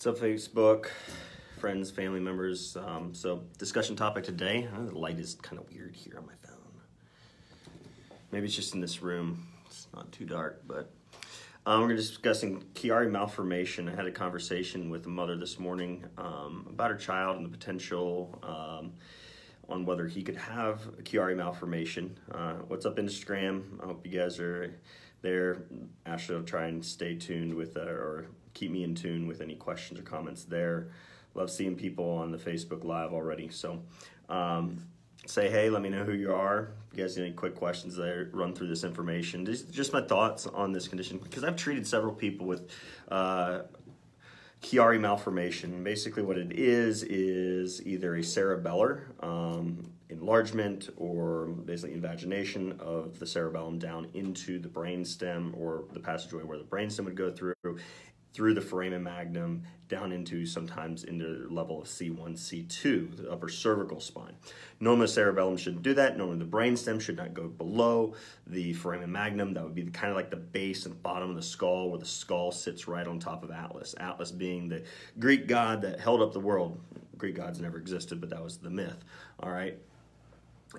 What's up, Facebook, friends, family members? So discussion topic today, the light is kind of weird here on my phone. Maybe it's just in this room. It's not too dark, but we're going to be discussing Chiari malformation. I had a conversation with a mother this morning about her child and the potential on whether he could have a Chiari malformation. What's up, Instagram? I hope you guys are there. Ashley will try and stay tuned with or keep me in tune with any questions or comments there. Love seeing people on the Facebook Live already. So say hey, let me know who you are. If you guys need any quick questions there, run through this information. Just my thoughts on this condition, because I've treated several people with Chiari malformation. Basically what it is either a cerebellar enlargement or basically invagination of the cerebellum down into the brainstem, or the passageway where the brainstem would go through the foramen magnum down into sometimes into the level of C1, C2, the upper cervical spine. Normally the cerebellum shouldn't do that. Normally the brainstem should not go below the foramen magnum. That would be kind of like the base and bottom of the skull, where the skull sits right on top of Atlas. Atlas being the Greek god that held up the world. Greek gods never existed, but that was the myth, all right?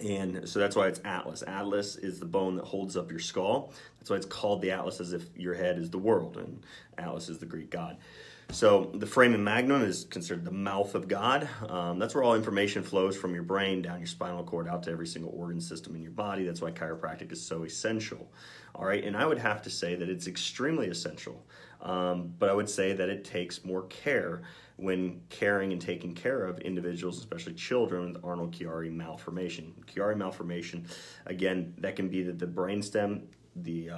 And so that's why it's Atlas. Atlas is the bone that holds up your skull. That's why it's called the Atlas, as if your head is the world, and Atlas is the Greek god. So the foramen magnum is considered the mouth of God. That's where all information flows from your brain down your spinal cord out to every single organ system in your body. That's why chiropractic is so essential. All right, and I would have to say that it's extremely essential, but I would say that it takes more care when caring and taking care of individuals, especially children, with Chiari malformation. Chiari malformation, again, that can be that the brainstem, the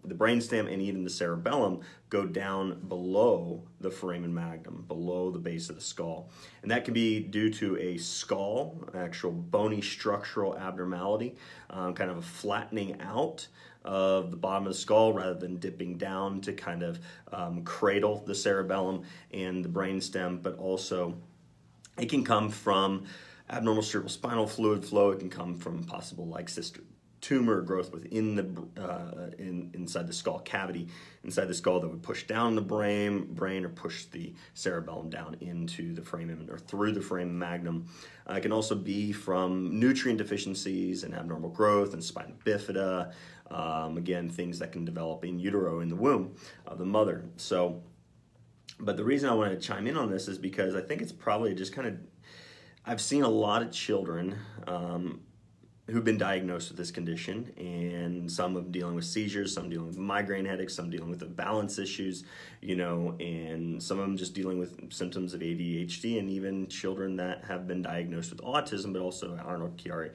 brainstem and even the cerebellum go down below the foramen magnum, below the base of the skull. And that can be due to a skull, actual bony structural abnormality, kind of a flattening out of the bottom of the skull rather than dipping down to kind of cradle the cerebellum and the brainstem, but also it can come from abnormal cerebrospinal fluid flow. It can come from possible like cystic tumor growth within the inside the skull cavity, inside the skull, that would push down the brain or push the cerebellum down into the foramen or through the foramen magnum. It can also be from nutrient deficiencies and abnormal growth and spina bifida. Again, things that can develop in utero, in the womb of the mother. So, but the reason I want to chime in on this is because I think it's probably just kind of, I've seen a lot of children who've been diagnosed with this condition, and some of them dealing with seizures, some dealing with migraine headaches, some dealing with balance issues, you know, and some of them just dealing with symptoms of ADHD, and even children that have been diagnosed with autism, but also Chiari,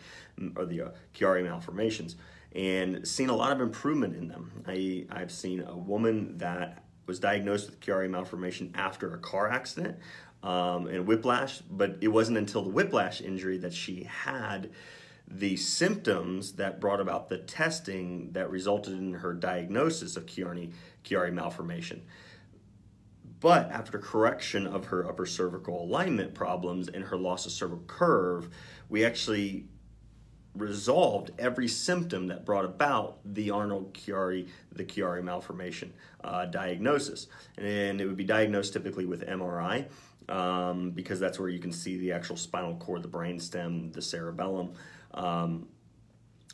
or the Chiari malformations, and seen a lot of improvement in them. I've seen a woman that was diagnosed with Chiari malformation after a car accident and whiplash, but it wasn't until the whiplash injury that she had the symptoms that brought about the testing that resulted in her diagnosis of Chiari malformation. But after correction of her upper cervical alignment problems and her loss of cervical curve, we actually resolved every symptom that brought about the Chiari malformation diagnosis. And it would be diagnosed typically with MRI, because that's where you can see the actual spinal cord, the brainstem, the cerebellum.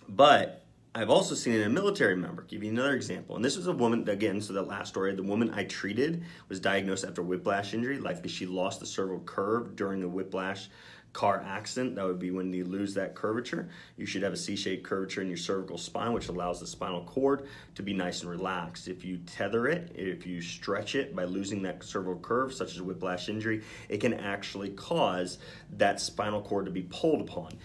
But I've also seen it in a military member. Give you another example. And this was a woman, again, so that last story, the woman I treated was diagnosed after whiplash injury. Likely she lost the cervical curve during the whiplash car accident. That would be when you lose that curvature. You should have a C-shaped curvature in your cervical spine, which allows the spinal cord to be nice and relaxed. If you tether it, if you stretch it by losing that cervical curve, such as a whiplash injury, it can actually cause that spinal cord to be pulled upon.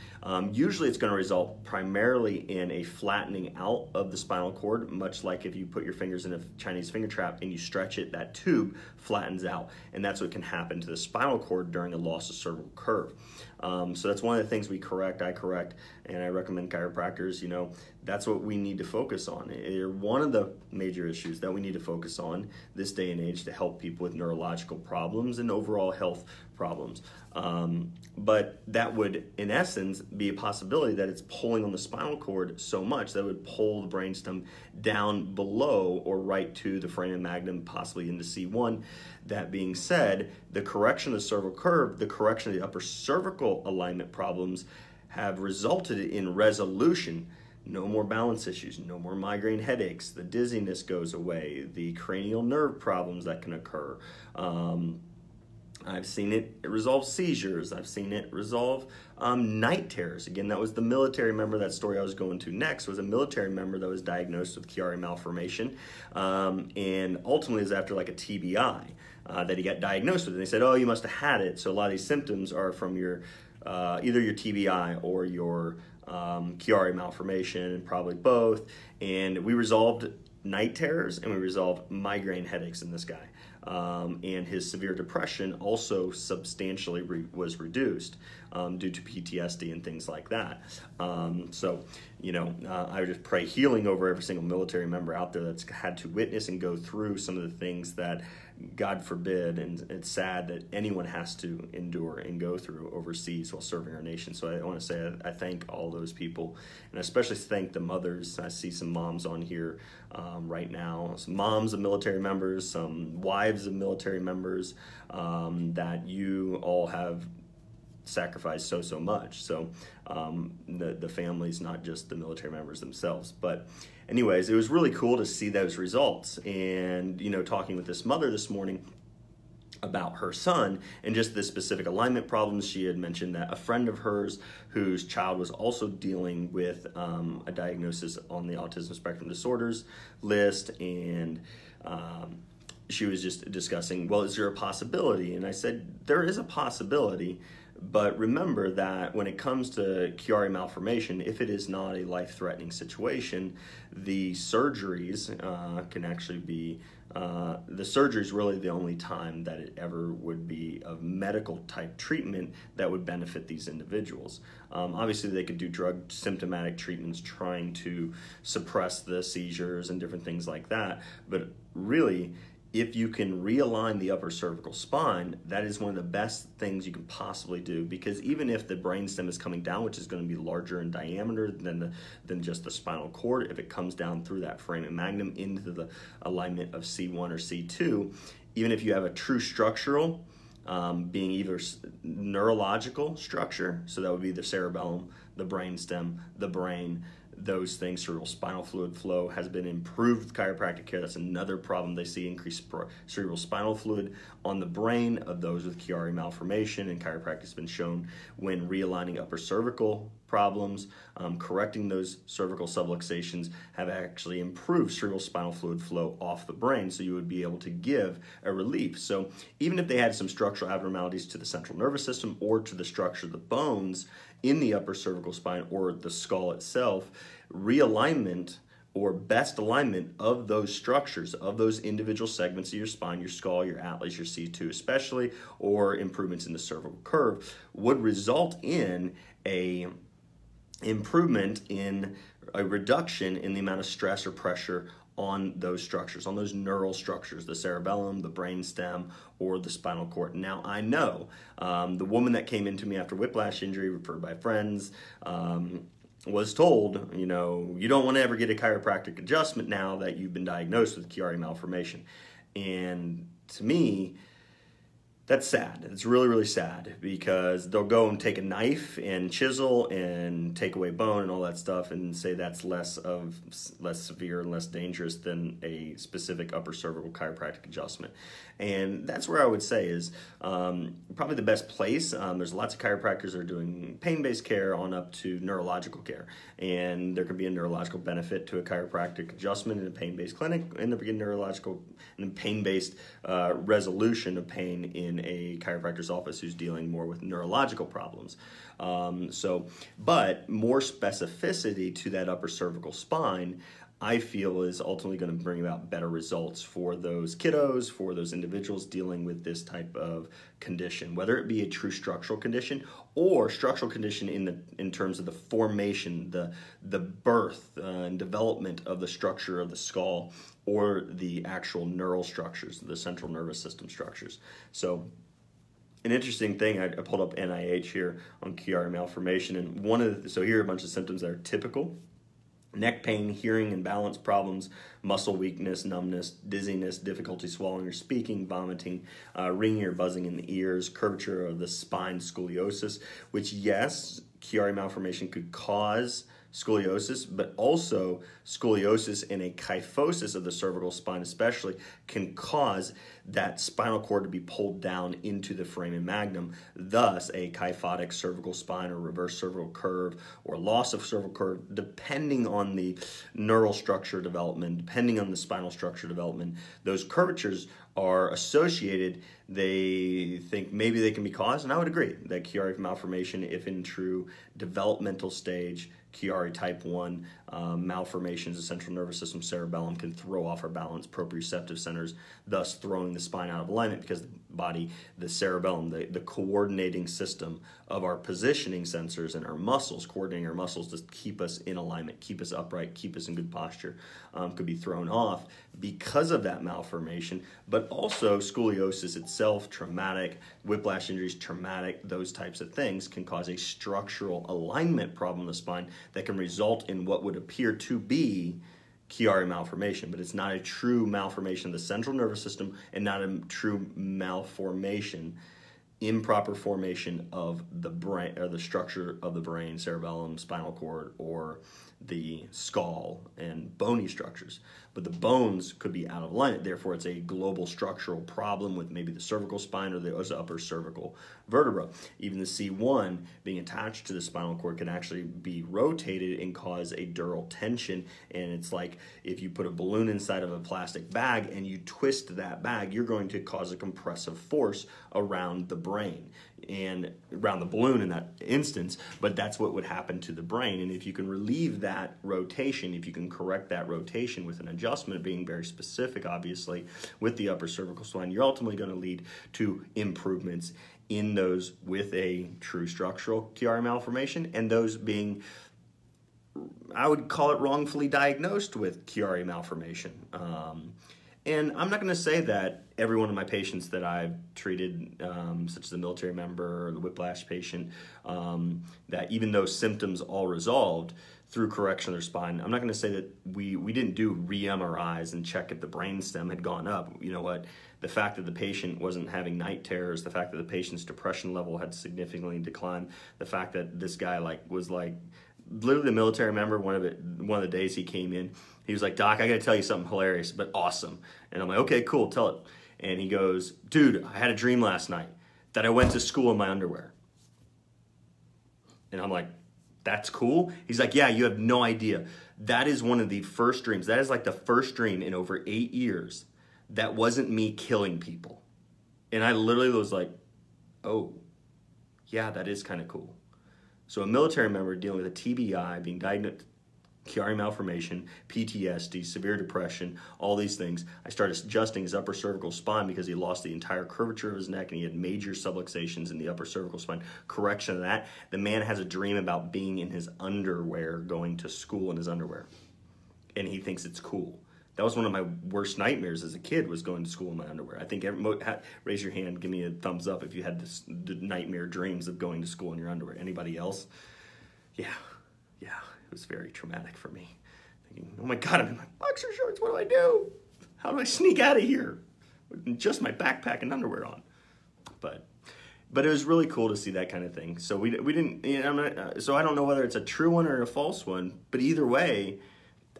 Usually it's going to result primarily in a flattening out of the spinal cord, much like if you put your fingers in a Chinese finger trap and you stretch it, that tube flattens out. And that's what can happen to the spinal cord during a loss of cervical curve. So that's one of the things I correct, and I recommend chiropractors, that's what we need to focus on. One of the major issues that we need to focus on this day and age to help people with neurological problems and overall health problems. But that would, in essence, be a possibility that it's pulling on the spinal cord so much that it would pull the brainstem down below or right to the foramen magnum, possibly into C1. That being said, the correction of the cervical curve, the correction of the upper cervical alignment problems have resulted in resolution. No more balance issues, no more migraine headaches, the dizziness goes away, the cranial nerve problems that can occur. I've seen it resolve seizures. I've seen it resolve night terrors. Again, that was the military member. That story I was going to next was a military member that was diagnosed with Chiari malformation, and ultimately is after like a TBI that he got diagnosed with. And they said, "Oh, you must have had it." So a lot of these symptoms are from your either your TBI or your Chiari malformation, and probably both. And we resolved night terrors and we resolved migraine headaches in this guy. And his severe depression also substantially was reduced due to PTSD and things like that. So, I would just pray healing over every single military member out there that's had to witness and go through some of the things that, God forbid, and it's sad that anyone has to endure and go through overseas while serving our nation. So I want to say I thank all those people, and especially thank the mothers. I see some moms on here right now, some moms of military members, some wives of military members, that you all have sacrificed so much. So the families, not just the military members themselves. But anyways, it was really cool to see those results. And talking with this mother this morning about her son and just the specific alignment problems, she had mentioned that a friend of hers whose child was also dealing with a diagnosis on the autism spectrum disorders list, and she was just discussing, well, is there a possibility? And I said, there is a possibility. But remember that when it comes to Chiari malformation, if it is not a life-threatening situation, the surgeries can actually be, the surgery is really the only time that it ever would be of medical type treatment that would benefit these individuals. Obviously, they could do drug symptomatic treatments trying to suppress the seizures and different things like that. But really, if you can realign the upper cervical spine, that is one of the best things you can possibly do, because even if the brainstem is coming down, which is going to be larger in diameter than just the spinal cord, if it comes down through that foramen magnum into the alignment of C1 or C2, even if you have a true structural, being either neurological structure, so that would be the cerebellum, the brainstem, the brain, those things, cerebral spinal fluid flow has been improved with chiropractic care. That's another problem they see, increased cerebral spinal fluid on the brain of those with Chiari malformation, and chiropractic has been shown when realigning upper cervical problems, correcting those cervical subluxations, have actually improved cerebral spinal fluid flow off the brain, so you would be able to give a relief. So even if they had some structural abnormalities to the central nervous system or to the structure of the bones in the upper cervical spine or the skull itself, realignment or best alignment of those structures, of those individual segments of your spine, your skull, your atlas, your C2 especially, or improvements in the cervical curve, would result in a improvement in a reduction in the amount of stress or pressure on those structures, on those neural structures, the cerebellum, the brainstem, or the spinal cord. Now, I know the woman that came into me after whiplash injury, referred by friends, was told, you don't want to ever get a chiropractic adjustment now that you've been diagnosed with Chiari malformation. And to me, that's sad. It's really, really sad, because they'll go and take a knife and chisel and take away bone and all that stuff and say that's less severe and less dangerous than a specific upper cervical chiropractic adjustment. And that's where I would say is probably the best place. There's lots of chiropractors that are doing pain-based care on up to neurological care. And there could be a neurological benefit to a chiropractic adjustment in a pain-based clinic, and there could be neurological and pain-based resolution of pain in a chiropractor's office who's dealing more with neurological problems. But more specificity to that upper cervical spine, I feel is ultimately going to bring about better results for those kiddos, for those individuals dealing with this type of condition, whether it be a true structural condition or structural condition in terms of the formation, the birth and development of the structure of the skull, or the actual neural structures, the central nervous system structures. So an interesting thing, I pulled up NIH here on Chiari malformation, and so here are a bunch of symptoms that are typical: neck pain, hearing and balance problems, muscle weakness, numbness, dizziness, difficulty swallowing or speaking, vomiting, ringing or buzzing in the ears, curvature of the spine, scoliosis, which, yes, Chiari malformation could cause scoliosis, but also scoliosis and a kyphosis of the cervical spine especially can cause that spinal cord to be pulled down into the foramen magnum, thus a kyphotic cervical spine or reverse cervical curve or loss of cervical curve, depending on the neural structure development, depending on the spinal structure development. Those curvatures are associated. They think maybe they can be caused, and I would agree that Chiari malformation, if in true developmental stage, Chiari type 1 malformations of central nervous system cerebellum, can throw off our balance proprioceptive centers, thus throwing the spine out of alignment, because the body, the cerebellum, the coordinating system of our positioning sensors and our muscles, coordinating our muscles to keep us in alignment, keep us upright, keep us in good posture, could be thrown off because of that malformation. But also scoliosis itself, traumatic, whiplash injuries, traumatic, those types of things can cause a structural alignment problem in the spine that can result in what would appear to be Chiari malformation, but it's not a true malformation of the central nervous system and not a true malformation, improper formation of the brain or the structure of the brain, cerebellum, spinal cord, or the skull and bony structures. But the bones could be out of alignment. Therefore, it's a global structural problem with maybe the cervical spine or the upper cervical vertebra. Even the C1 being attached to the spinal cord can actually be rotated and cause a dural tension. And it's like if you put a balloon inside of a plastic bag and you twist that bag, you're going to cause a compressive force around the brain and around the balloon in that instance, but that's what would happen to the brain. And if you can relieve that rotation, if you can correct that rotation with an adjustment, being very specific, obviously, with the upper cervical spine, you're ultimately going to lead to improvements in those with a true structural Chiari malformation, and those being, I would call it, wrongfully diagnosed with Chiari malformation. And I'm not going to say that every one of my patients that I've treated, such as the military member or the whiplash patient, that even though symptoms all resolved through correction of their spine, I'm not going to say that we didn't do re-MRIs and check if the brainstem had gone up. You know what? The fact that the patient wasn't having night terrors, the fact that the patient's depression level had significantly declined, the fact that this guy was literally the military member, one of the days he came in, he was like, "Doc, I got to tell you something hilarious, but awesome." And I'm like, "Okay, cool, tell it." And he goes, "Dude, I had a dream last night that I went to school in my underwear." And I'm like, "That's cool?" He's like, "Yeah, you have no idea. That is one of the first dreams. That is like the first dream in over 8 years that wasn't me killing people." And I literally was like, "Oh, yeah, that is kind of cool." So a military member dealing with a TBI, being diagnosed Chiari malformation, PTSD, severe depression, all these things. I started adjusting his upper cervical spine because he lost the entire curvature of his neck and he had major subluxations in the upper cervical spine. Correction of that. The man has a dream about being in his underwear, going to school in his underwear. And he thinks it's cool. That was one of my worst nightmares as a kid, was going to school in my underwear. I think raise your hand, give me a thumbs up if you had the nightmare dreams of going to school in your underwear. Anybody else? Yeah. It was very traumatic for me. Thinking, oh my God, I'm in my boxer shorts. What do I do? How do I sneak out of here with just my backpack and underwear on? But it was really cool to see that kind of thing. So we didn't. So I don't know whether it's a true one or a false one. But either way,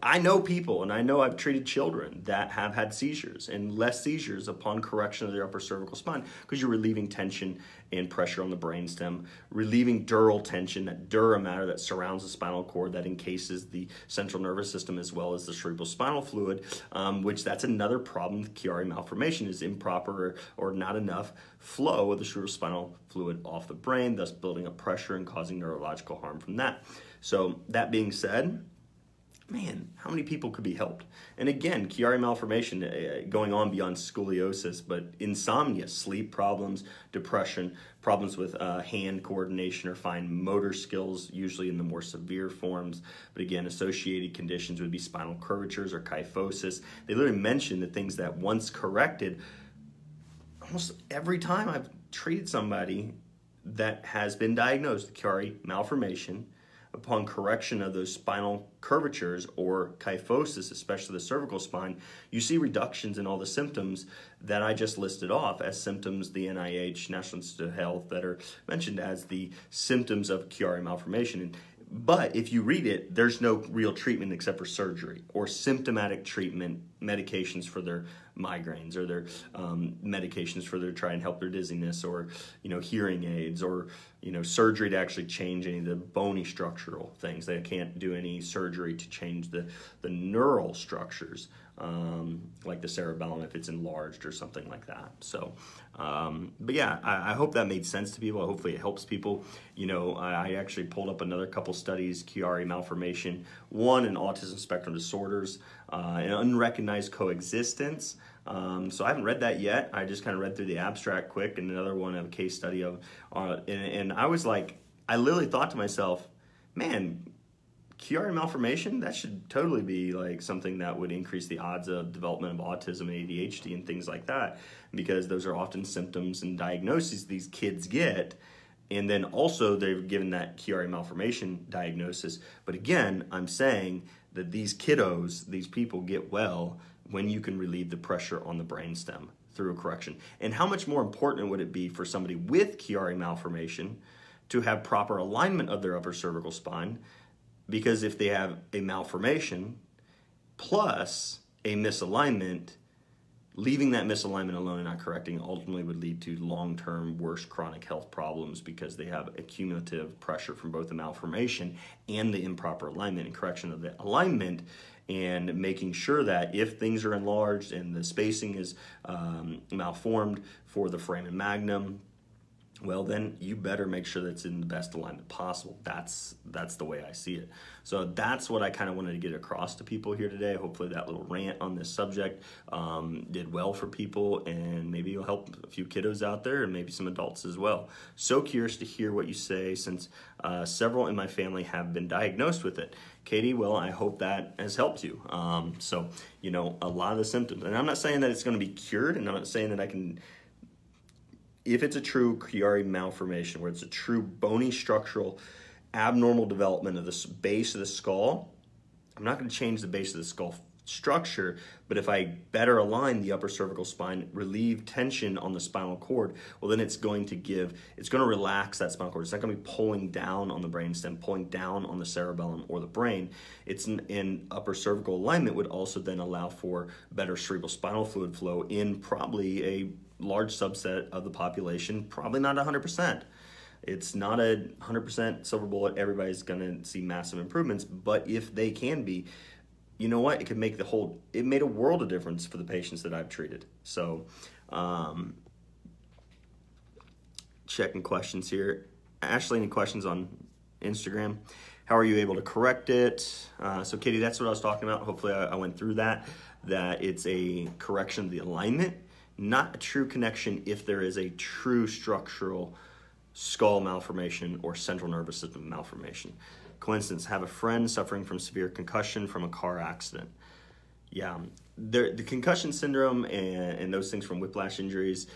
I know people, and I know I've treated children that have had seizures and less seizures upon correction of their upper cervical spine, because you're relieving tension and pressure on the brainstem, relieving dural tension, that dura matter that surrounds the spinal cord that encases the central nervous system as well as the cerebral spinal fluid, which that's another problem with Chiari malformation, is improper or not enough flow of the cerebral spinal fluid off the brain, thus building up pressure and causing neurological harm from that. So that being said, man, how many people could be helped? And again, Chiari malformation going on beyond scoliosis, but insomnia, sleep problems, depression, problems with hand coordination or fine motor skills, usually in the more severe forms. But again, associated conditions would be spinal curvatures or kyphosis. They literally mention the things that once corrected, almost every time I've treated somebody that has been diagnosed with Chiari malformation, upon correction of those spinal curvatures or kyphosis, especially the cervical spine, you see reductions in all the symptoms that I just listed off as symptoms, the NIH, National Institute of Health, that are mentioned as the symptoms of Chiari malformation. But if you read it, there's no real treatment except for surgery or symptomatic treatment, medications for their migraines or their medications for their try and help their dizziness, or hearing aids, or surgery to actually change any of the bony structural things. They can't do any surgery to change the neural structures, like the cerebellum if it's enlarged or something like that. So, but yeah, I hope that made sense to people. Hopefully it helps people. I actually pulled up another couple studies, Chiari malformation, one in autism spectrum disorders, an unrecognized coexistence. So I haven't read that yet. I just kind of read through the abstract quick, and another one of a case study of, and I was like, I literally thought to myself, man, Chiari malformation, that should totally be like something that would increase the odds of development of autism and ADHD and things like that, because those are often symptoms and diagnoses these kids get. And then also they're given that Chiari malformation diagnosis. But again, I'm saying that these kiddos, these people get well when you can relieve the pressure on the brainstem through a correction. And how much more important would it be for somebody with Chiari malformation to have proper alignment of their upper cervical spine? Because if they have a malformation plus a misalignment, leaving that misalignment alone and not correcting ultimately would lead to long-term worse chronic health problems, because they have accumulative pressure from both the malformation and the improper alignment. And correction of the alignment and making sure that if things are enlarged and the spacing is malformed for the foramen magnum, well, then you better make sure that's in the best alignment possible. That's the way I see it. So that's what I kind of wanted to get across to people here today. Hopefully that little rant on this subject did well for people, and maybe it'll help a few kiddos out there and maybe some adults as well. So curious to hear what you say, since several in my family have been diagnosed with it. Katie, well, I hope that has helped you. So, a lot of the symptoms, and I'm not saying that it's going to be cured, and I'm not saying that I can... If it's a true Chiari malformation, where it's a true bony structural abnormal development of the base of the skull, I'm not going to change the base of the skull structure, but if I better align the upper cervical spine, relieve tension on the spinal cord, well, then it's going to relax that spinal cord. It's not going to be pulling down on the brainstem, pulling down on the cerebellum or the brain. It's in upper cervical alignment would also then allow for better cerebral spinal fluid flow in probably a large subset of the population, probably not 100%. It's not a 100% silver bullet. Everybody's going to see massive improvements, but if they can be, you know what? It made a world of difference for the patients that I've treated. So, checking questions here. Ashley, any questions on Instagram? How are you able to correct it? So Katie, that's what I was talking about. Hopefully I went through that it's a correction of the alignment, not a true connection if there is a true structural skull malformation or central nervous system malformation. Coincidence, have a friend suffering from severe concussion from a car accident. Yeah, the concussion syndrome and those things from whiplash injuries,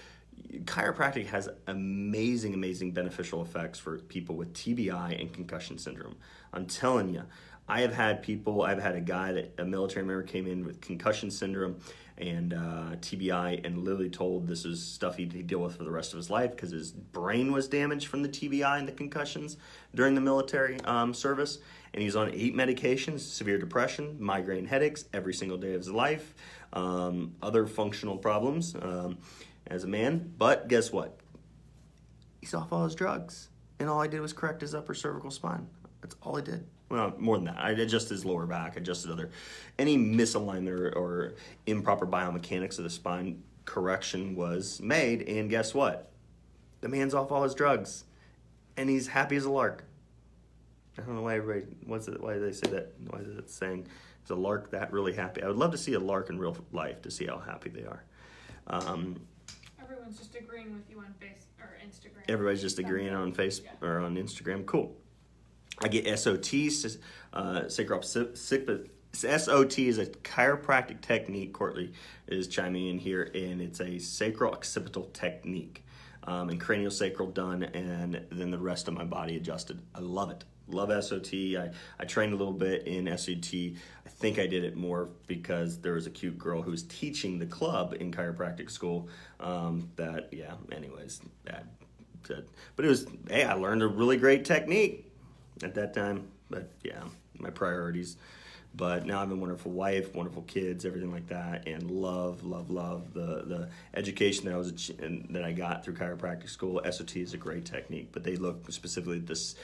chiropractic has amazing beneficial effects for people with TBI and concussion syndrome. I'm telling you, I've had a guy, a military member came in with concussion syndrome and TBI, and literally told this is stuff he'd deal with for the rest of his life because his brain was damaged from the TBI and the concussions during the military service. And he's on 8 medications, severe depression, migraine headaches every single day of his life, other functional problems as a man. But guess what? He's off all his drugs. And all I did was correct his upper cervical spine. That's all I did. Well, more than that. I adjusted his lower back, adjusted any misalignment or improper biomechanics of the spine. Correction was made, and guess what? The man's off all his drugs, and he's happy as a lark. I don't know why everybody, why they say that, why is it saying, is a lark that really happy? I would love to see a lark in real life to see how happy they are. Everyone's just agreeing with you on Facebook or Instagram. Everybody's just agreeing on Facebook or on Instagram. Cool. I get SOT, SOT is a chiropractic technique. Courtly is chiming in here, and it's a sacro-occipital technique. And craniosacral done, and then the rest of my body adjusted. I love it. Love SOT. I trained a little bit in SOT. I think I did it more because there was a cute girl who was teaching the club in chiropractic school. But it was, hey, I learned a really great technique at that time. But yeah, my priorities. But now I have a wonderful wife, wonderful kids, everything like that, and love the education that I got through chiropractic school. SOT is a great technique, but they look specifically at this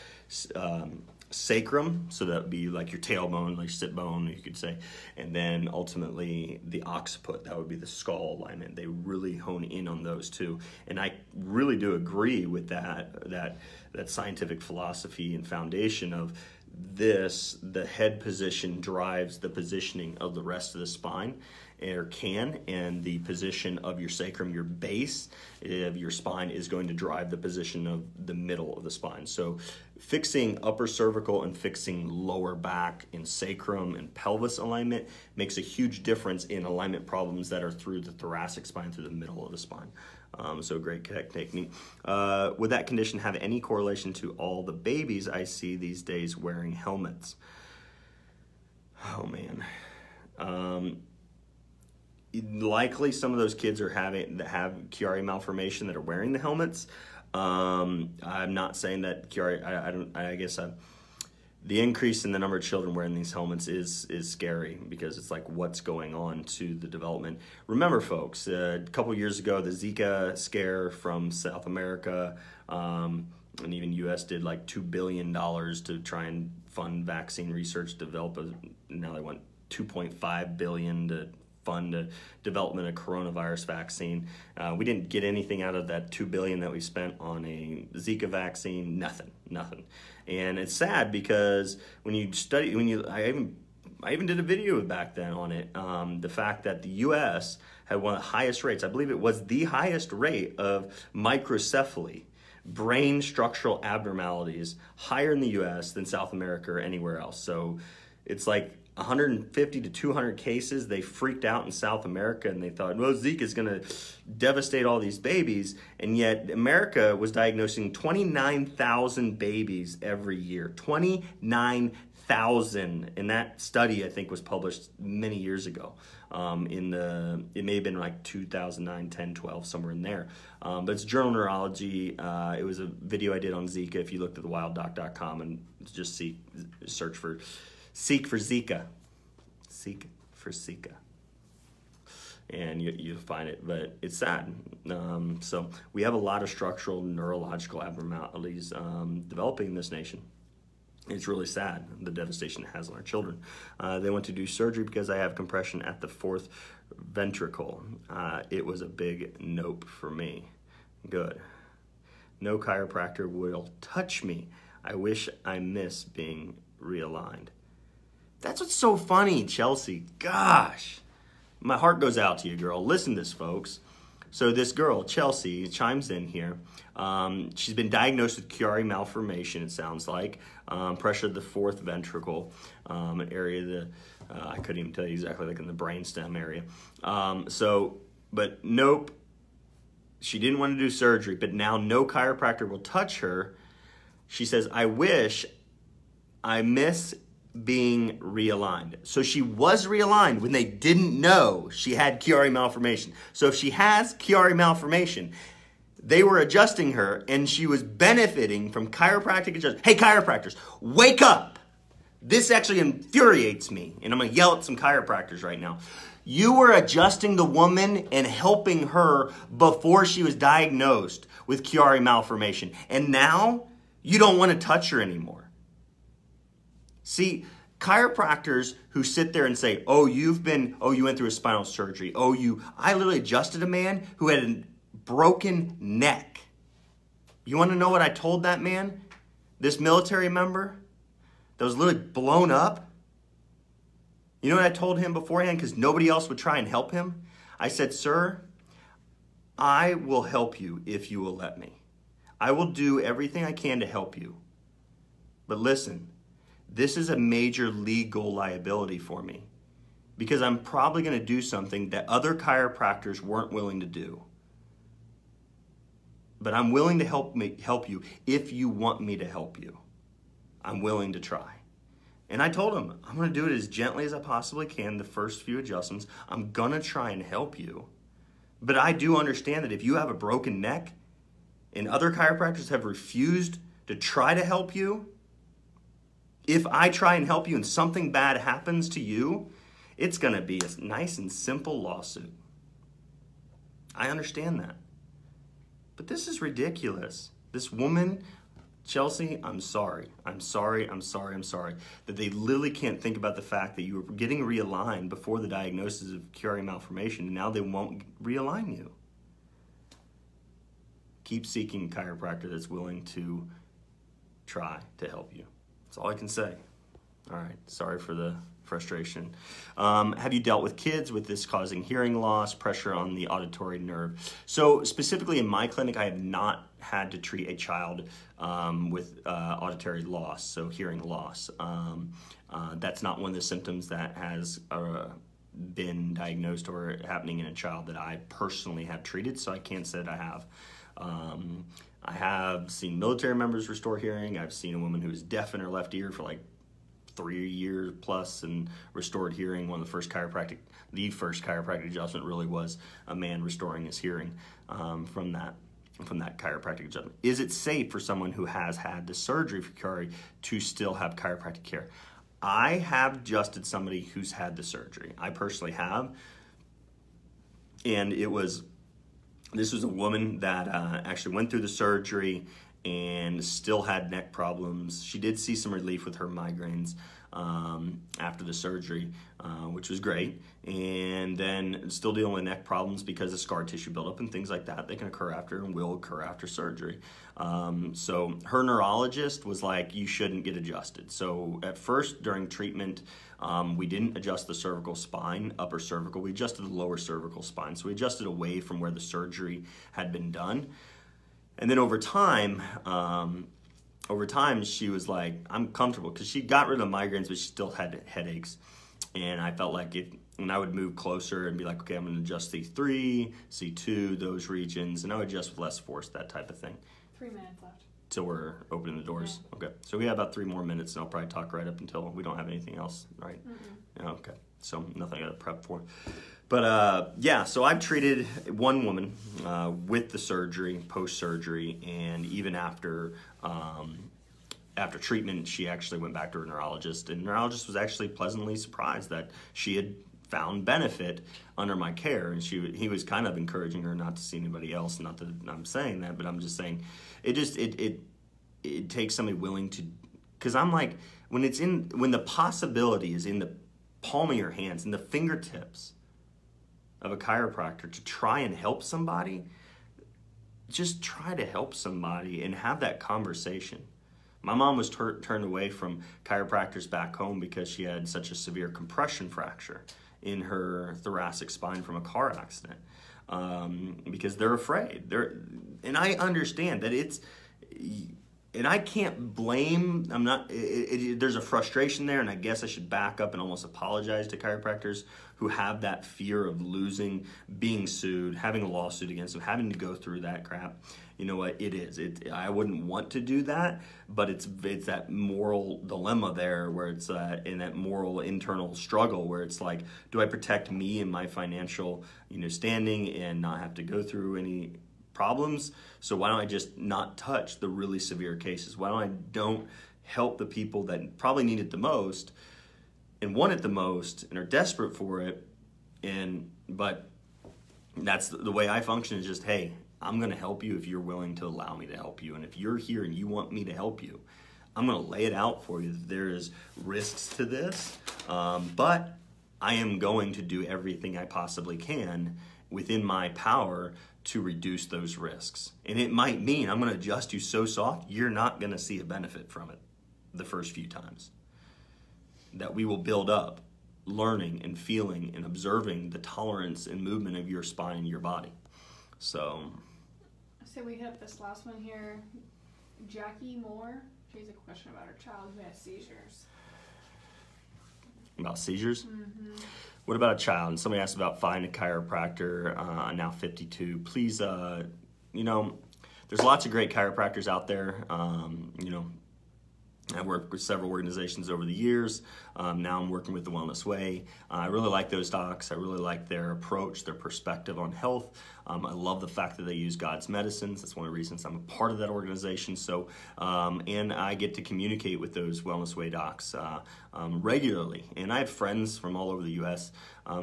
sacrum, so that would be like your tailbone, like sit bone, you could say, and then ultimately the occiput, that would be the skull alignment. They really hone in on those two, and I really do agree with that scientific philosophy and foundation of this. The head position drives the positioning of the rest of the spine, and the position of your sacrum, your base of your spine, is going to drive the position of the middle of the spine. So fixing upper cervical and fixing lower back and sacrum and pelvis alignment makes a huge difference in alignment problems that are through the thoracic spine, through the middle of the spine. So great technique. Would that condition have any correlation to all the babies I see these days wearing helmets? Oh man. Likely some of those kids that have Chiari malformation that are wearing the helmets. I'm not saying that Chiari, I guess the increase in the number of children wearing these helmets is scary, because it's like, what's going on to the development? Remember, folks, a couple years ago, the Zika scare from South America, and even U.S. did like $2 billion to try and fund vaccine research, now they want $2.5 billion to fund the development of coronavirus vaccine. We didn't get anything out of that $2 billion that we spent on a Zika vaccine. Nothing. And it's sad, because when you study, I even did a video back then on it. The fact that the U.S. had one of the highest rates, I believe it was the highest rate of microcephaly, brain structural abnormalities, higher in the U.S. than South America or anywhere else. So it's like 150 to 200 cases. They freaked out in South America, and they thought, well, Zika is going to devastate all these babies. And yet America was diagnosing 29,000 babies every year. 29,000. And that study, I think, was published many years ago. It may have been like 2009, 10, 12, somewhere in there. But it's Journal Neurology. It was a video I did on Zika. If you looked at thewilddoc.com and just seek for Zika. Seek for Zika. And you'll find it, but it's sad. So we have a lot of structural neurological abnormalities developing in this nation. It's really sad, the devastation it has on our children. They went to do surgery because I have compression at the fourth ventricle. It was a big nope for me. Good. No chiropractor will touch me. I wish I miss being realigned. That's what's so funny, Chelsea. Gosh. My heart goes out to you, girl. Listen to this, folks. So this girl, Chelsea, chimes in here. She's been diagnosed with Chiari malformation, it sounds like. Pressure of the fourth ventricle, an area I couldn't even tell you exactly, like in the brainstem area. But nope, she didn't want to do surgery, but now no chiropractor will touch her. She says, I wish I miss being realigned. So she was realigned when they didn't know she had Chiari malformation. So if she has Chiari malformation, they were adjusting her and she was benefiting from chiropractic adjustment. Hey, chiropractors, wake up. This actually infuriates me, and I'm going to yell at some chiropractors right now. You were adjusting the woman and helping her before she was diagnosed with Chiari malformation, and now you don't want to touch her anymore. See, chiropractors who sit there and say, you went through a spinal surgery. I literally adjusted a man who had a broken neck. You want to know what I told that man? This military member? that was literally blown up. You know what I told him beforehand, because nobody else would try and help him? I said, sir, I will help you if you will let me. I will do everything I can to help you. But listen, this is a major legal liability for me, because I'm probably going to do something that other chiropractors weren't willing to do. But I'm willing to help you if you want me to help you. I'm willing to try. And I told him, I'm going to do it as gently as I possibly can, the first few adjustments. I'm going to try and help you. But I do understand that if you have a broken neck and other chiropractors have refused to try to help you, if I try and help you and something bad happens to you, it's going to be a nice and simple lawsuit. I understand that. But this is ridiculous. This woman, Chelsea, I'm sorry that they literally can't think about the fact that you were getting realigned before the diagnosis of Chiari malformation, and now they won't realign you. Keep seeking a chiropractor that's willing to try to help you. That's all I can say. All right, sorry for the frustration. Have you dealt with kids with this causing hearing loss, pressure on the auditory nerve? So specifically in my clinic, I have not had to treat a child with auditory loss, so hearing loss. That's not one of the symptoms that has been diagnosed or happening in a child that I personally have treated, so I can't say that I have. I have seen military members restore hearing. I've seen a woman who was deaf in her left ear for like 3 years plus and restored hearing. The first chiropractic adjustment really was a man restoring his hearing from that chiropractic adjustment. Is it safe for someone who has had the surgery for Chiari to still have chiropractic care? I have adjusted somebody who's had the surgery. I personally have. And this was a woman that actually went through the surgery and still had neck problems. She did see some relief with her migraines after the surgery, which was great. And then still dealing with neck problems because of scar tissue buildup and things like that. They can occur after and will occur after surgery. So her neurologist was like, you shouldn't get adjusted. So at first during treatment, we didn't adjust the cervical spine, upper cervical. We adjusted the lower cervical spine. So we adjusted away from where the surgery had been done. And then over time, she was like, I'm comfortable, because she got rid of the migraines, but she still had headaches. And I felt like when I would move closer and be like, okay, I'm going to adjust C3, C2, those regions, and I would adjust with less force, that type of thing. 3 minutes left. Till we're opening the doors. Yeah. Okay, so we have about 3 more minutes, and I'll probably talk right up until we don't have anything else, right? Mm-hmm. Okay, so nothing I got to prep for. But yeah, so I've treated one woman with the surgery, post-surgery, and even after treatment, she actually went back to her neurologist, and the neurologist was actually pleasantly surprised that she had found benefit under my care, and he was kind of encouraging her not to see anybody else. Not that I'm saying that, but I'm just saying it takes somebody willing to, because I'm like, when the possibility is in the palm of your hands, in the fingertips of a chiropractor to try and help somebody, just try to help somebody and have that conversation. My mom was turned away from chiropractors back home because she had such a severe compression fracture in her thoracic spine from a car accident, because they're afraid. And I understand that and I can't blame, there's a frustration there, and I guess I should back up and almost apologize to chiropractors who have that fear of losing, being sued, having a lawsuit against them, having to go through that crap. You know what, I wouldn't want to do that, but it's that moral dilemma there where it's in that moral internal struggle where it's like, do I protect me and my financial standing and not have to go through any problems? So why don't I just not touch the really severe cases? Why don't help the people that probably need it the most and want it the most and are desperate for it? But that's the way I function, is just, hey, I'm going to help you if you're willing to allow me to help you. And if you're here and you want me to help you, I'm going to lay it out for you that there is risks to this, but I am going to do everything I possibly can within my power to reduce those risks. And it might mean I'm going to adjust you so soft, you're not going to see a benefit from it the first few times. that we will build up learning and feeling and observing the tolerance and movement of your spine and your body. So we hit up this last one here. Jackie Moore, she has a question about her child who has seizures. About seizures? Mm-hmm. What about a child? And somebody asked about finding a chiropractor. I'm now 52. Please, you know, there's lots of great chiropractors out there. You know, I've worked with several organizations over the years. Now I'm working with The Wellness Way. I really like those docs. I really like their approach, their perspective on health. I love the fact that they use God's medicines. That's one of the reasons I'm a part of that organization. So, and I get to communicate with those Wellness Way docs regularly. And I have friends from all over the U.S.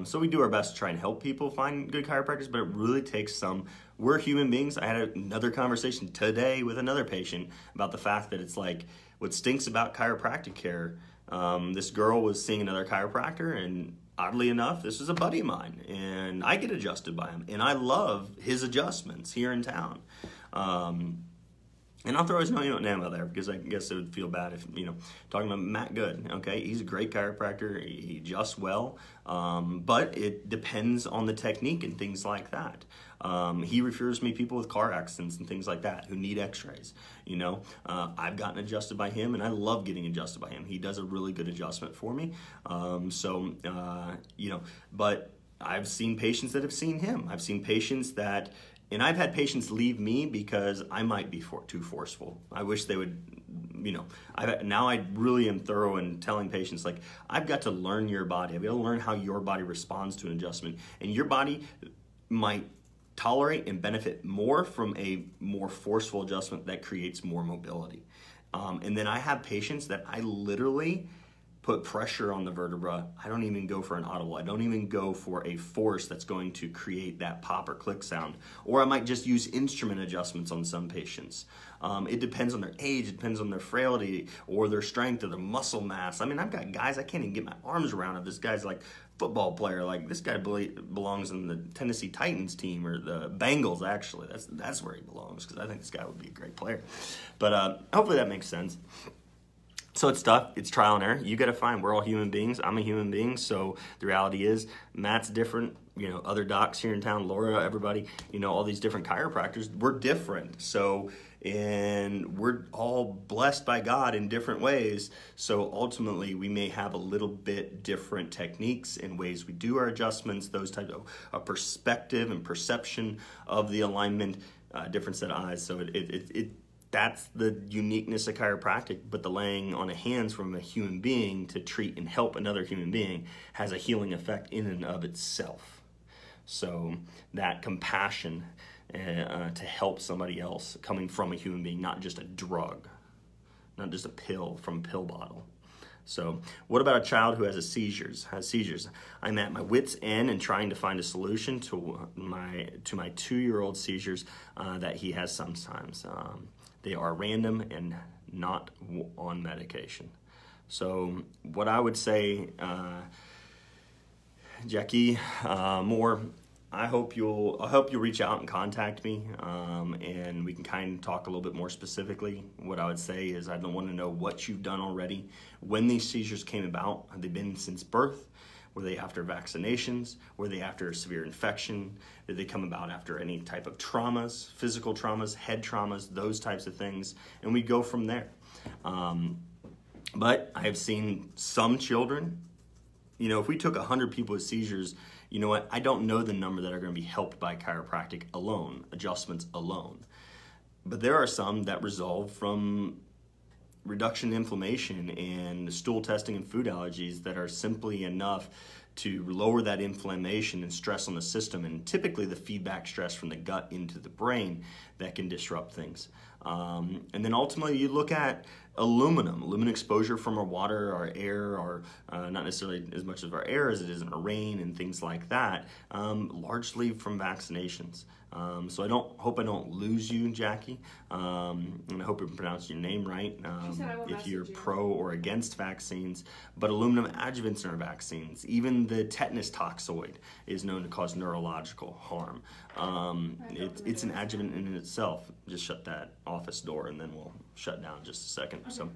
So we do our best to try and help people find good chiropractors, but it really takes some. We're human beings. I had another conversation today with another patient about the fact that it's like, what stinks about chiropractic care, this girl was seeing another chiropractor, and oddly enough, this is a buddy of mine, and I get adjusted by him, and I love his adjustments here in town. And I'll throw his name out there because I guess it would feel bad if, you know, talking about Matt Good, okay? He's a great chiropractor. He adjusts well, but it depends on the technique and things like that. He refers me people with car accidents and things like that who need x-rays, you know? I've gotten adjusted by him, and I love getting adjusted by him. He does a really good adjustment for me. You know, but I've seen patients that have seen him. I've seen patients that... And I've had patients leave me because I might be too forceful. I wish they would, you know, now I really am thorough in telling patients, like, I've got to learn your body. I've got to learn how your body responds to an adjustment. And your body might tolerate and benefit more from a more forceful adjustment that creates more mobility. And then I have patients that I literally put pressure on the vertebra. I don't even go for an audible. I don't even go for a force that's going to create that pop or click sound. Or I might just use instrument adjustments on some patients. It depends on their age, it depends on their frailty or their strength or their muscle mass. I mean, I've got guys I can't even get my arms around if this guy's like football player. Like, this guy belongs in the Tennessee Titans team, or the Bengals, actually. That's where he belongs, because I think this guy would be a great player. But hopefully that makes sense. So it's tough. It's trial and error. You got to find. We're all human beings. I'm a human being. So the reality is, Matt's different. You know, other docs here in town, Laura, everybody, you know, all these different chiropractors, we're different. So, and we're all blessed by God in different ways. So ultimately, we may have a little bit different techniques and ways we do our adjustments, those types of a perspective and perception of the alignment, different set of eyes. So that's the uniqueness of chiropractic, but the laying on of hands from a human being to treat and help another human being has a healing effect in and of itself. So that compassion to help somebody else coming from a human being, not just a drug, not just a pill from a pill bottle. So what about a child who has seizures? I'm at my wit's end and trying to find a solution to my 2-year-old seizures that he has sometimes. They are random and not on medication. So what I would say, Jackie Moore, I hope you'll reach out and contact me, and we can kind of talk a little bit more specifically. What I would say is, I don't want to know what you've done already, when these seizures came about. Have they been since birth? Were they after vaccinations? Were they after a severe infection? Did they come about after any type of traumas, physical traumas, head traumas, those types of things? And we go from there. But I have seen some children, you know, if we took 100 people with seizures, you know what, I don't know the number that are going to be helped by chiropractic alone, adjustments alone. But there are some that resolve from reduction in inflammation and stool testing and food allergies that are simply enough to lower that inflammation and stress on the system, and typically the feedback stress from the gut into the brain that can disrupt things. And then ultimately you look at aluminum exposure from our water, our air, or not necessarily as much of our air as it is in our rain and things like that, largely from vaccinations. So I hope I don't lose you, Jackie, and I hope I pronounced your name right. She said I will If you're message you. pro or against vaccines, but aluminum adjuvants in our vaccines, even the tetanus toxoid is known to cause neurological harm. It's an adjuvant in itself. Just shut that office door and then we'll shut down in just a second. Okay. So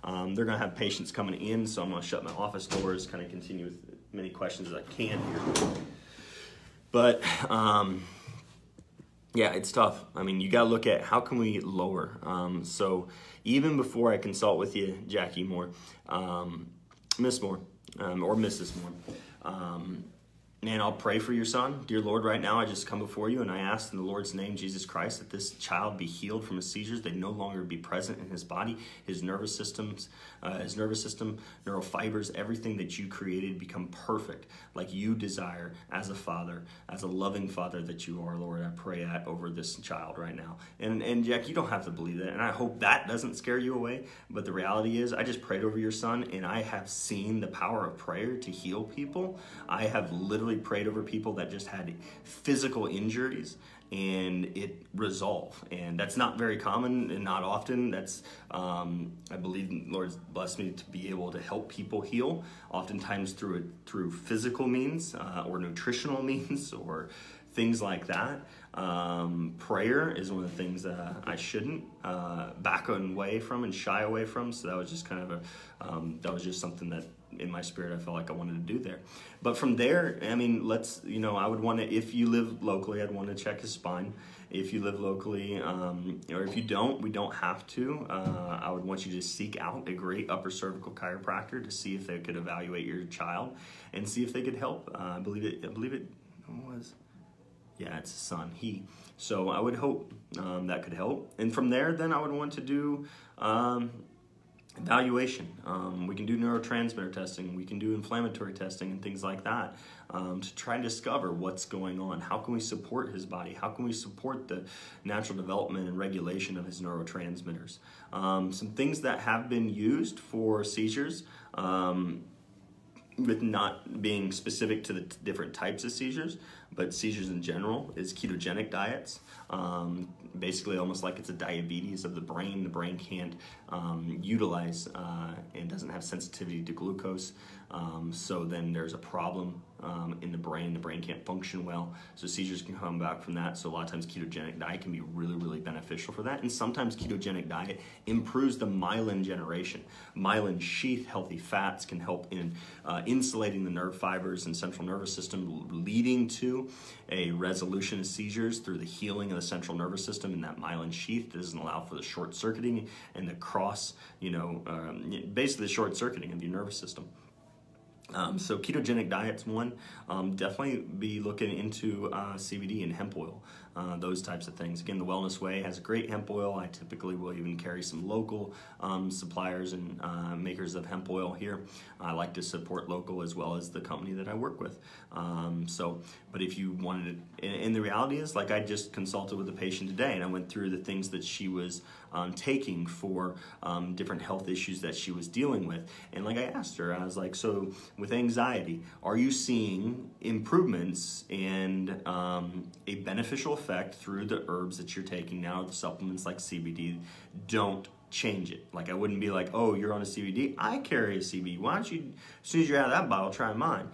they're going to have patients coming in, so I'm going to shut my office doors, kind of continue with as many questions as I can here. But yeah, it's tough. I mean, you got to look at how can we lower. So even before I consult with you, Jackie Moore, Miss Moore, or Mrs. Moore, man, I'll pray for your son. Dear Lord, right now I just come before you and I ask in the Lord's name, Jesus Christ, that this child be healed from his seizures. They no longer be present in his body, his nervous system, neural fibers, everything that you created become perfect like you desire as a father, as a loving father that you are, Lord. I pray that over this child right now. And Jack, you don't have to believe that. And I hope that doesn't scare you away. But the reality is I just prayed over your son and I have seen the power of prayer to heal people. I have literally prayed over people that just had physical injuries and it resolved, and that's not very common and not often. That's I believe the Lord's blessed me to be able to help people heal, oftentimes through physical means or nutritional means or things like that. Prayer is one of the things that I shouldn't back away from and shy away from. So that was just kind of that was just something that in my spirit I felt like I wanted to do there. But from there, I mean, I would want to, if you live locally, I'd want to check his spine. If you live locally, or if you don't, we don't have to. I would want you to seek out a great upper cervical chiropractor to see if they could evaluate your child and see if they could help. I believe it was. Yeah, it's a son, he. So I would hope that could help. And from there, then I would want to do evaluation. We can do neurotransmitter testing. We can do inflammatory testing and things like that to try and discover what's going on. How can we support his body? How can we support the natural development and regulation of his neurotransmitters? Some things that have been used for seizures, with not being specific to the different types of seizures, but seizures in general, is ketogenic diets. Basically almost like it's a diabetes of the brain. The brain can't utilize and doesn't have sensitivity to glucose. So then there's a problem in the brain. The brain can't function well. So seizures can come back from that. So a lot of times ketogenic diet can be really, really beneficial for that. And sometimes ketogenic diet improves the myelin generation. Myelin sheath, healthy fats can help in insulating the nerve fibers and central nervous system, leading to a resolution of seizures through the healing of the central nervous system in that myelin sheath. That doesn't allow for the short circuiting and the basically the short circuiting of your nervous system. So ketogenic diet's one. Definitely be looking into CBD and hemp oil, those types of things. Again, the Wellness Way has great hemp oil. I typically will even carry some local suppliers and makers of hemp oil here. I like to support local as well as the company that I work with. But if you wanted to, and the reality is, like I just consulted with a patient today and I went through the things that she was taking for different health issues that she was dealing with. And like I asked her, I was like, so with anxiety, are you seeing improvements and a beneficial effect through the herbs that you're taking now, the supplements like CBD? Don't change it. Like I wouldn't be like, oh, you're on a CBD, I carry a CBD. Why don't you, as soon as you're out of that bottle, try mine?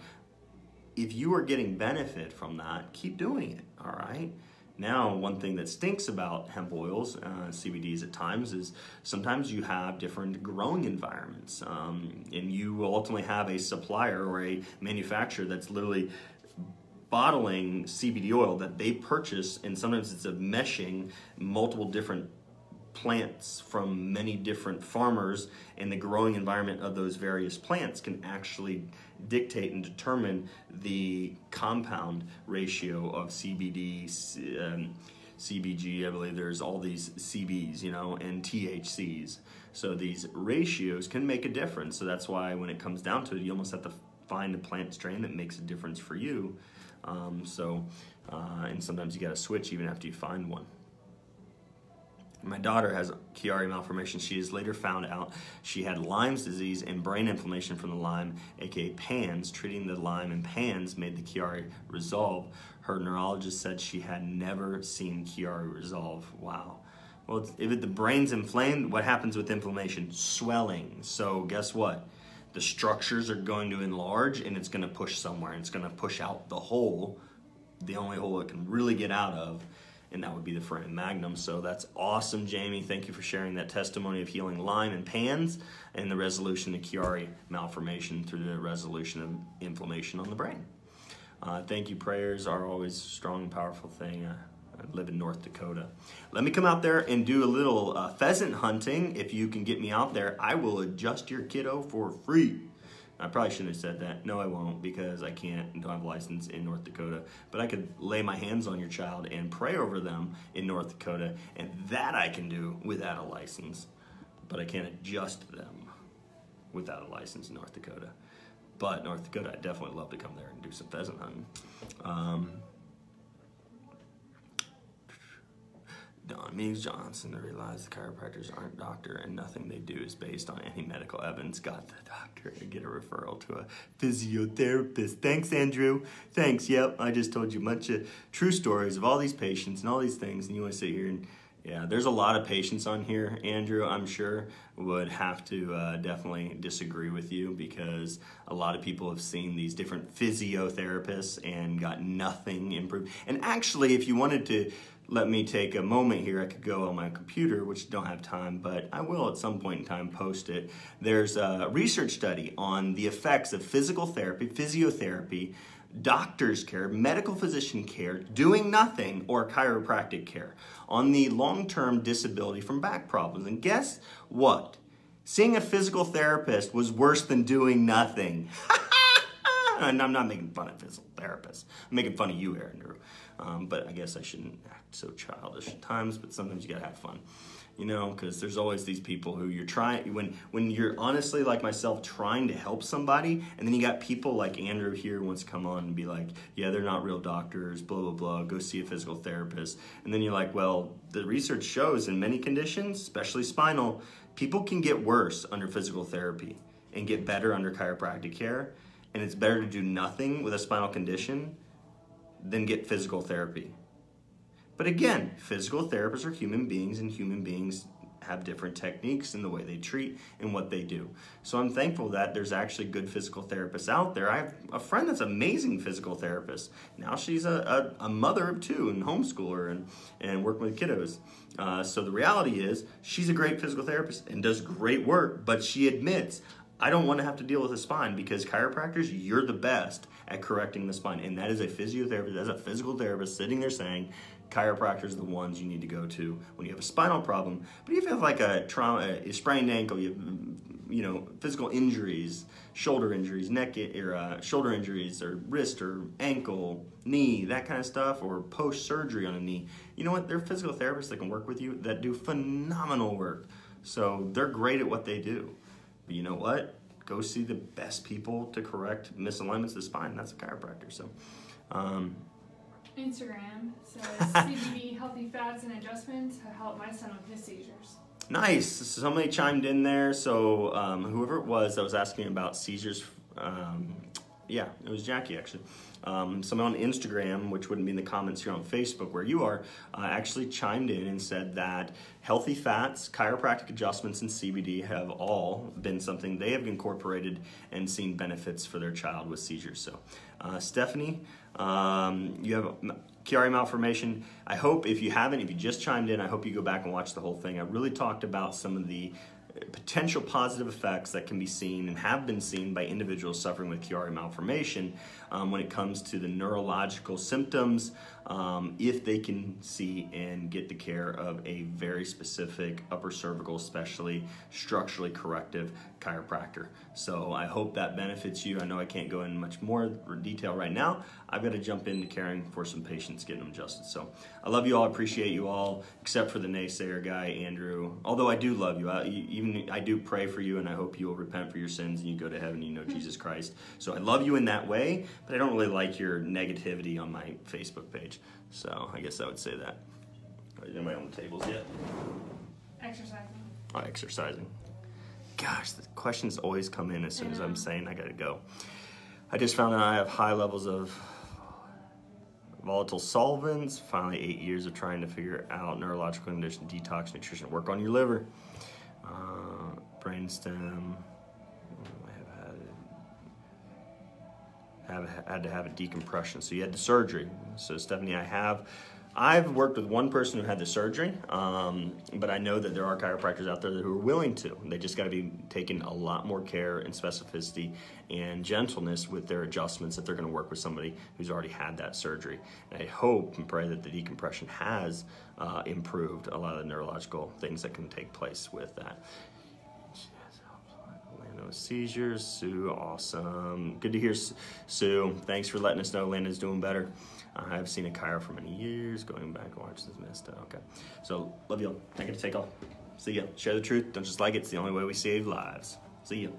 If you are getting benefit from that, keep doing it, all right? Now, one thing that stinks about hemp oils, CBDs at times, is sometimes you have different growing environments, and you will ultimately have a supplier or a manufacturer that's literally bottling CBD oil that they purchase, and sometimes it's a meshing multiple different plants from many different farmers, and the growing environment of those various plants can actually dictate and determine the compound ratio of CBD, CBG, I believe there's all these CBs, and THCs. So these ratios can make a difference. So that's why when it comes down to it, you almost have to find a plant strain that makes a difference for you. And sometimes you got to switch even after you find one. My daughter has Chiari malformation. She has later found out she had Lyme's disease and brain inflammation from the Lyme, aka PANS. Treating the Lyme and PANS made the Chiari resolve. Her neurologist said she had never seen Chiari resolve. Wow. Well, if the brain's inflamed, what happens with inflammation? Swelling. So guess what? The structures are going to enlarge, and it's going to push somewhere. And it's going to push out the hole, the only hole it can really get out of, and that would be the foramen magnum. So that's awesome, Jamie. Thank you for sharing that testimony of healing Lyme and PANS and the resolution of Chiari malformation through the resolution of inflammation on the brain. Thank you. Prayers are always a strong and powerful thing. I live in North Dakota. Let me come out there and do a little pheasant hunting. If you can get me out there, I will adjust your kiddo for free. I probably shouldn't have said that. No, I won't, because I can't, don't have a license in North Dakota. But I could lay my hands on your child and pray over them in North Dakota, and that I can do without a license. But I can't adjust them without a license in North Dakota. But North Dakota, I'd definitely love to come there and do some pheasant hunting. Don Meeks Johnson realized the chiropractors aren't doctor and nothing they do is based on any medical evidence. Got the doctor to get a referral to a physiotherapist. Thanks, Andrew. Thanks. Yep, I just told you a bunch of true stories of all these patients and all these things, and you want to sit here and, yeah, there's a lot of patients on here. Andrew, I'm sure, would have to definitely disagree with you, because a lot of people have seen these different physiotherapists and got nothing improved. And actually, if you wanted to let me take a moment here, I could go on my computer, which don't have time, but I will at some point in time post it. There's a research study on the effects of physical therapy, physiotherapy, doctor's care, medical physician care, doing nothing, or chiropractic care on the long-term disability from back problems. And guess what? Seeing a physical therapist was worse than doing nothing. And I'm not making fun of physical therapists. I'm making fun of you, Andrew. But I guess I shouldn't act so childish at times, but sometimes you gotta have fun. You know, because there's always these people who you're trying, when you're honestly like myself trying to help somebody, and then you got people like Andrew here who wants to come on and be like, yeah, they're not real doctors, blah, blah, blah, go see a physical therapist. And then you're like, well, the research shows in many conditions, especially spinal, people can get worse under physical therapy and get better under chiropractic care. And it's better to do nothing with a spinal condition than get physical therapy. But again, physical therapists are human beings, and human beings have different techniques in the way they treat and what they do. So I'm thankful that there's actually good physical therapists out there. I have a friend that's an amazing physical therapist. Now she's a mother of two and homeschooler and working with kiddos. So the reality is she's a great physical therapist and does great work, but she admits, I don't want to have to deal with the spine, because chiropractors, you're the best at correcting the spine. And that is a physiotherapist, that's a physical therapist sitting there saying, chiropractors are the ones you need to go to when you have a spinal problem. But if you have like a trauma, a sprained ankle, you know, physical injuries, shoulder injuries, neck or shoulder injuries, or wrist or ankle, knee, that kind of stuff, or post-surgery on a knee, you know what? There are physical therapists that can work with you that do phenomenal work. So they're great at what they do. But you know what? Go see the best people to correct misalignments of the spine. That's a chiropractor. So, Instagram says CBD, healthy fats and adjustments have helped my son with his seizures. Nice. Somebody chimed in there. So whoever it was that was asking about seizures, yeah, it was Jackie actually. Someone on Instagram, which wouldn't be in the comments here on Facebook where you are, actually chimed in and said that healthy fats, chiropractic adjustments, and CBD have all been something they have incorporated and seen benefits for their child with seizures. So, Stephanie, you have Chiari malformation. I hope, if you haven't, if you just chimed in, I hope you go back and watch the whole thing. I really talked about some of the potential positive effects that can be seen and have been seen by individuals suffering with Chiari malformation when it comes to the neurological symptoms, if they can see and get the care of a very specific upper cervical, especially structurally corrective chiropractor. So I hope that benefits you. I know I can't go in much more detail right now. I've got to jump into caring for some patients, getting them adjusted. So I love you all, appreciate you all, except for the naysayer guy, Andrew. Although I do love you, I do pray for you, and I hope you will repent for your sins and you go to heaven and you know Jesus Christ. So I love you in that way, but I don't really like your negativity on my Facebook page. So I guess I would say that. Is anybody on the tables yet? Exercising. Oh, exercising. Gosh, the questions always come in as soon as I'm saying I gotta go. I just found out I have high levels of Volatile solvents, finally 8 years of trying to figure out neurological condition, detox, nutrition, work on your liver. Brainstem, had to have a decompression, so you had the surgery. So Stephanie, I've worked with one person who had the surgery, but I know that there are chiropractors out there who are willing to. They just got to be taking a lot more care and specificity and gentleness with their adjustments if they're going to work with somebody who's already had that surgery. And I hope and pray that the decompression has improved a lot of the neurological things that can take place with that. Seizures, Sue, awesome. Good to hear, Sue. Thanks for letting us know Landon's doing better. I've seen a chiro for many years. Going back and watch this missed. Okay. So, love you all. I got to take off. See ya. Share the truth. Don't just like it. It's the only way we save lives. See ya.